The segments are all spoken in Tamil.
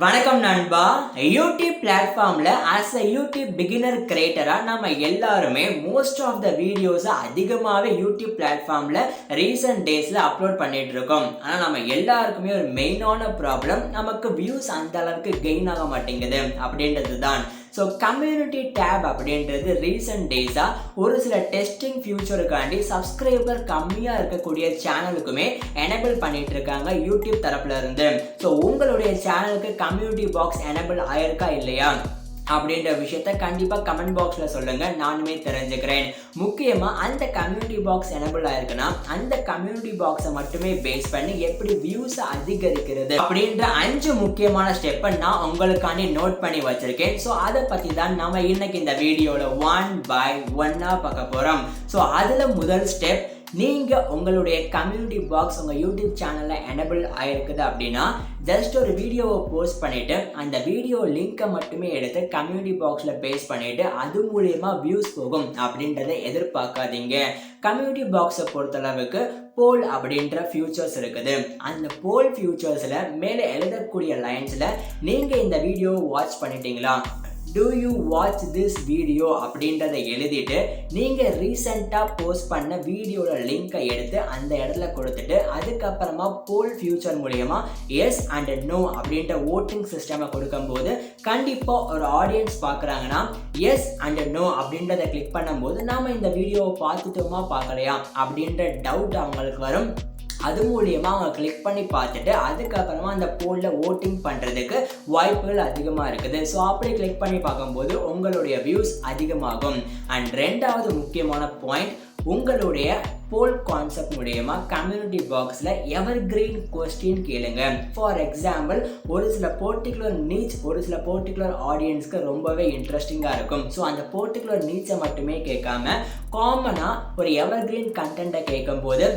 வணக்கம் நண்பா. யூடியூப் பிளாட்ஃபார்ம்ல ஆஸ் அ யூடியூப் பிகினர் கிரியேட்டரா நம்ம எல்லாருமே மோஸ்ட் ஆஃப் த வீடியோஸை அதிகமாகவே யூடியூப் பிளாட்ஃபார்ம்ல ரீசன்ட் டேஸ்ல அப்லோட் பண்ணிட்டு இருக்கோம். ஆனால் நம்ம எல்லாருக்குமே ஒரு மெயினான ப்ராப்ளம், நமக்கு வியூஸ் அந்த அளவுக்கு கெயின் ஆக மாட்டேங்குது அப்படின்றது தான். ஸோ கம்யூனிட்டி டேப் அப்படின்றது ரீசன்ட் டேஸாக ஒரு சில டெஸ்டிங் ஃபியூச்சருக்காண்டி சப்ஸ்கிரைபர் கம்மியாக இருக்கக்கூடிய சேனலுக்குமே எனேபிள் பண்ணிட்டு இருக்காங்க யூடியூப் தரப்புல இருந்து. ஸோ உங்களுடைய சேனலுக்கு கம்யூனிட்டி பாக்ஸ் எனேபிள் ஆயிருக்கா இல்லையா அப்படின்ற விஷயத்த கண்டிப்பாக கமெண்ட் பாக்ஸில் சொல்லுங்கள், நானுமே தெரிஞ்சுக்கிறேன். முக்கியமாக அந்த கம்யூனிட்டி பாக்ஸ் எனேபிள் ஆயிருக்குன்னா அந்த கம்யூனிட்டி பாக்ஸை மட்டுமே பேஸ் பண்ணி எப்படி வியூஸை அதிகரிக்கிறது அப்படின்ற 5 முக்கியமான ஸ்டெப்பை நான் உங்களுக்காண்டி நோட் பண்ணி வச்சுருக்கேன். ஸோ அதை பற்றி தான் நம்ம இன்னைக்கு இந்த வீடியோவில் 1 by 1 பார்க்க போகிறோம். ஸோ அதில் முதல் ஸ்டெப், நீங்கள் உங்களுடைய கம்யூனிட்டி பாக்ஸ் உங்கள் யூடியூப் சேனலில் எனேபிள் ஆகிருக்குது அப்படின்னா ஜஸ்ட் ஒரு வீடியோவை போஸ்ட் பண்ணிவிட்டு அந்த வீடியோ லிங்க்கை மட்டுமே எடுத்து கம்யூனிட்டி பாக்ஸில் பேஸ்ட் பண்ணிவிட்டு அது மூலயமா வியூஸ் போகும் அப்படின்றத எதிர்பார்க்காதீங்க. கம்யூனிட்டி பாக்ஸை பொறுத்தளவுக்கு போல் அப்படின்ற ஃபியூச்சர்ஸ் இருக்குது. அந்த போல் ஃபியூச்சர்ஸில் மேலே எழுதக்கூடிய லைன்ஸில் நீங்கள் இந்த வீடியோவை வாட்ச் பண்ணிட்டீங்களா, do you watch this video அப்படின்றத எழுதிட்டு நீங்கள் ரீசெண்டாக போஸ்ட் பண்ண வீடியோட லிங்கை எடுத்து அந்த இடத்துல கொடுத்துட்டு அதுக்கப்புறமா போல் ஃபியூச்சர் மூலயமா எஸ் அண்ட் நோ அப்படின்ற ஓட்டிங் சிஸ்டமை கொடுக்கும்போது கண்டிப்பாக ஒரு ஆடியன்ஸ் பார்க்குறாங்கன்னா எஸ் அண்ட் நோ அப்படின்றத கிளிக் பண்ணும்போது நாம் இந்த வீடியோவை பார்த்துட்டோமா பார்க்கலையா அப்படின்ற டவுட் அவங்களுக்கு வரும். அது மூலியமாக அவங்க கிளிக் பண்ணி பார்த்துட்டு அதுக்கப்புறமா அந்த போலில் ஓட்டிங் பண்ணுறதுக்கு வாய்ப்புகள் அதிகமாக இருக்குது. ஸோ அப்படி கிளிக் பண்ணி பார்க்கும்போது உங்களுடைய வியூஸ் அதிகமாகும். அண்ட் ரெண்டாவது முக்கியமான பாயிண்ட், உங்களுடைய போல் கான்செப்ட் மூலயமா கம்யூனிட்டி பாக்ஸில் எவர் கிரீன் கொஸ்டின் கேளுங்க. ஃபார் எக்ஸாம்பிள், ஒரு சில பர்டிகுலர் நீட்ஸ் ஒரு சில பர்டிகுலர் ஆடியன்ஸ்க்கு ரொம்பவே இன்ட்ரெஸ்டிங்காக இருக்கும். ஸோ அந்த பர்டிகுலர் நீட்ஸை மட்டுமே கேட்காம காமனாக ஒரு எவர் கிரீன் கண்டென்ட்டை கேட்கும்போது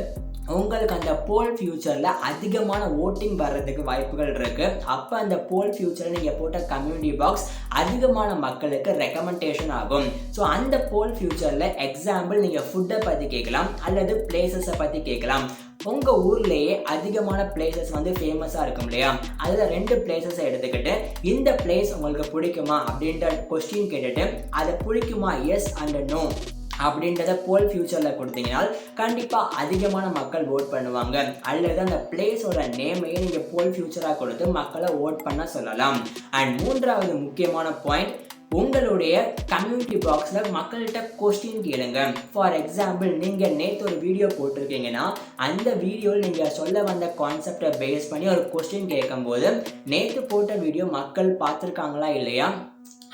உங்களுக்கு அந்த போல் ஃபியூச்சரில் அதிகமான ஓட்டிங் வர்றதுக்கு வாய்ப்புகள் இருக்குது. அப்போ அந்த போல் ஃபியூச்சரில் நீங்கள் போட்ட கம்யூனிட்டி பாக்ஸ் அதிகமான மக்களுக்கு ரெக்கமெண்டேஷன் ஆகும். ஸோ அந்த போல் ஃபியூச்சரில் எக்ஸாம்பிள் நீங்கள் ஃபுட்டை பற்றி கேட்கலாம் அல்லது பிளேசஸை பற்றி கேட்கலாம். உங்கள் ஊர்லேயே அதிகமான பிளேசஸ் ஃபேமஸாக இருக்கும் இல்லையா, அதில் 2 பிளேசஸை எடுத்துக்கிட்டு இந்த பிளேஸ் உங்களுக்கு பிடிக்குமா அப்படின்ற கொஸ்டின் கேட்டுட்டு அதை பிடிக்குமா எஸ் அண்ட் நோ அப்படின்றத போல் ஃபியூச்சரில் கொடுத்தீங்கன்னா கண்டிப்பாக அதிகமான மக்கள் ஓட் பண்ணுவாங்க. அல்லது அந்த பிளேஸோட நேமையே நீங்கள் போல் ஃபியூச்சராக கொடுத்து மக்களை ஓட் பண்ண சொல்லலாம். அண்ட் மூன்றாவது முக்கியமான பாயிண்ட், உங்களுடைய கம்யூனிட்டி பாக்ஸில் மக்கள்கிட்ட கொஸ்டின் கேளுங்க. ஃபார் எக்ஸாம்பிள், நீங்கள் நேற்று ஒரு வீடியோ போட்டிருக்கீங்கன்னா அந்த வீடியோவில் நீங்கள் சொல்ல வந்த கான்செப்டை பேஸ் பண்ணி ஒரு கொஸ்டின் கேட்கும்போது நேற்று போட்ட வீடியோ மக்கள் பார்த்துருக்காங்களா இல்லையா,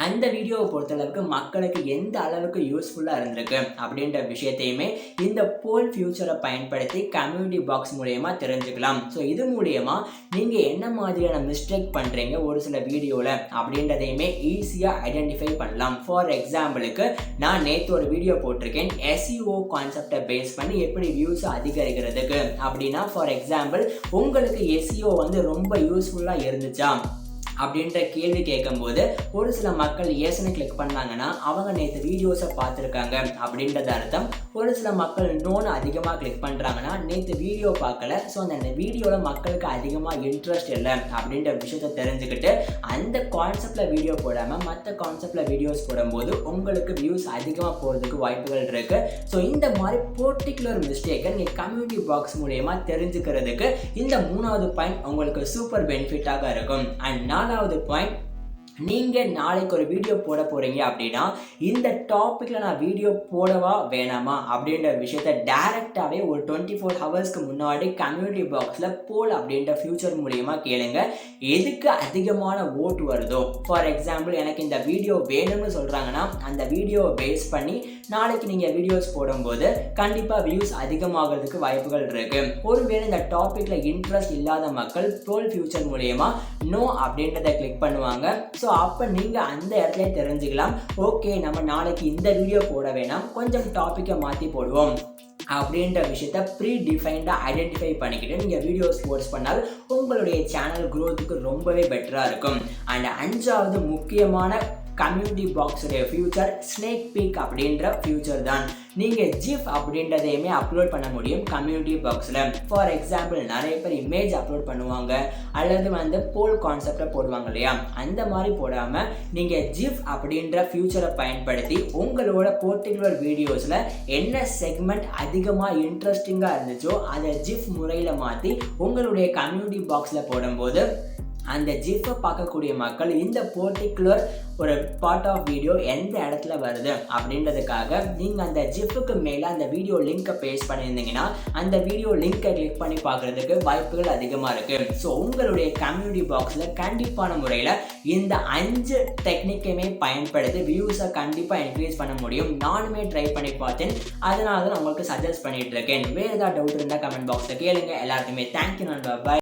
அந்த வீடியோவை பொறுத்தளவுக்கு மக்களுக்கு எந்த அளவுக்கு யூஸ்ஃபுல்லாக இருந்திருக்கு அப்படின்ற விஷயத்தையுமே இந்த போல் ஃபியூச்சரை பயன்படுத்தி கம்யூனிட்டி பாக்ஸ் மூலயமா தெரிஞ்சுக்கலாம். ஸோ இது மூலயமா நீங்கள் என்ன மாதிரியான மிஸ்டேக் பண்ணுறீங்க ஒரு சில வீடியோவில் அப்படின்றதையுமே ஈஸியாக ஐடென்டிஃபை பண்ணலாம். ஃபார் எக்ஸாம்பிளுக்கு, நான் நேற்று ஒரு வீடியோ போட்டிருக்கேன் SEO கான்செப்டை பேஸ் பண்ணி எப்படி வியூஸை அதிகரிக்கிறதுக்கு அப்படின்னா, ஃபார் எக்ஸாம்பிள் உங்களுக்கு SEO ரொம்ப யூஸ்ஃபுல்லாக இருந்துச்சா அப்படின்ற கேள்வி கேட்கும்போது ஒரு சில மக்கள் ஏசனை கிளிக் பண்ணாங்கன்னா அவங்க நேற்று வீடியோஸை பார்த்துருக்காங்க அப்படின்றது அர்த்தம். ஒரு சில மக்கள் நோன்னு அதிகமாக கிளிக் பண்ணுறாங்கன்னா நேற்று வீடியோ பார்க்கல, ஸோ அந்த வீடியோவில் மக்களுக்கு அதிகமாக இன்ட்ரெஸ்ட் இல்லை அப்படின்ற விஷயத்தை தெரிஞ்சுக்கிட்டு அந்த கான்செப்டில் வீடியோ போடாமல் மற்ற கான்செப்டில் வீடியோஸ் போடும்போது உங்களுக்கு வியூஸ் அதிகமாக போகிறதுக்கு வாய்ப்புகள் இருக்குது. ஸோ இந்த மாதிரி பர்டிகுலர் மிஸ்டேக்கை நீங்கள் கம்யூனிட்டி பாக்ஸ் மூலயமா தெரிஞ்சுக்கிறதுக்கு இந்த 3வது பாயிண்ட் உங்களுக்கு சூப்பர் பெனிஃபிட்டாக இருக்கும். அண்ட் 4வது பாயிண்ட், நீங்கள் நாளைக்கு ஒரு வீடியோ போட போகிறீங்க அப்படின்னா இந்த டாப்பிக்கில் நான் வீடியோ போடவா வேணாமா அப்படின்ற விஷயத்த டைரெக்டாகவே ஒரு 24 ஹவர்ஸ்க்கு முன்னாடி கம்யூனிட்டி பாக்ஸில் போல் அப்படின்ற ஃபியூச்சர் மூலியமாக கேளுங்க. எதுக்கு அதிகமான ஓட்டு வருதோ, ஃபார் எக்ஸாம்பிள் எனக்கு இந்த வீடியோ வேணும்னு சொல்கிறாங்கன்னா அந்த வீடியோவை பேஸ் பண்ணி நாளைக்கு நீங்கள் வீடியோஸ் போடும்போது கண்டிப்பாக வியூஸ் அதிகமாகிறதுக்கு வாய்ப்புகள் இருக்குது. ஒருவேளை இந்த டாப்பிக்கில் இன்ட்ரெஸ்ட் இல்லாத மக்கள் போல் ஃபியூச்சர் மூலயமா நோ அப்படின்றத கிளிக் பண்ணுவாங்க. ஸோ அப்போ நீங்கள் அந்த இடத்துல தெரிஞ்சுக்கலாம், ஓகே நம்ம நாளைக்கு இந்த வீடியோ போட வேணாம், கொஞ்சம் டாப்பிக்கை மாற்றி போடுவோம் அப்படின்ற விஷயத்த ப்ரீ டிஃபைன்டாக ஐடென்டிஃபை பண்ணிக்கிட்டு நீங்கள் வீடியோஸ் போஸ்ட் பண்ணால் உங்களுடைய சேனல் க்ரோத்துக்கு ரொம்பவே பெட்டராக இருக்கும். அண்ட் 5வது முக்கியமான கம்யூனிட்டி பாக்ஸுடைய ஃபியூச்சர் ஸ்னேக் பீக் அப்படின்ற ஃபியூச்சர் தான். நீங்கள் ஜிஃப் அப்படின்றதையுமே அப்லோட் பண்ண முடியும் கம்யூனிட்டி பாக்ஸில். ஃபார் எக்ஸாம்பிள் நிறைய பேர் இமேஜ் அப்லோட் பண்ணுவாங்க அல்லது போல் கான்செப்டை போடுவாங்க இல்லையா, அந்த மாதிரி போடாமல் நீங்கள் ஜிஃப் அப்படின்ற ஃபியூச்சரை பயன்படுத்தி உங்களோட பர்டிகுலர் வீடியோஸில் என்ன செக்மெண்ட் அதிகமாக இன்ட்ரெஸ்டிங்காக இருந்துச்சோ அதை ஜிஃப் முறையில் மாற்றி உங்களுடைய கம்யூனிட்டி பாக்ஸில் போடும்போது அந்த ஜிஃபை பார்க்கக்கூடிய மக்கள் இந்த பர்டிகுலர் ஒரு பார்ட் ஆஃப் வீடியோ எந்த இடத்துல வருது அப்படின்றதுக்காக நீங்கள் அந்த ஜிஃபுக்கு மேலே அந்த வீடியோ லிங்க்கை பேஸ்ட் பண்ணியிருந்தீங்கன்னா அந்த வீடியோ லிங்க்கை கிளிக் பண்ணி பார்க்குறதுக்கு வாய்ப்புகள் அதிகமாக இருக்குது. ஸோ உங்களுடைய கம்யூனிட்டி பாக்ஸில் கண்டிப்பான முறையில் இந்த 5 டெக்னிக்கையுமே பயன்படுத்தி வியூஸை கண்டிப்பாக இன்க்ரீஸ் பண்ண முடியும். நானுமே ட்ரை பண்ணி பார்த்தேன், அதனால தான் நான் உங்களுக்கு சஜஸ்ட் பண்ணிட்டு இருக்கேன். வேறு ஏதாவது டவுட் இருந்தால் கமெண்ட் பாக்ஸில் கேளுங்க. எல்லாருக்குமே தேங்க்யூ நண்பா. பை.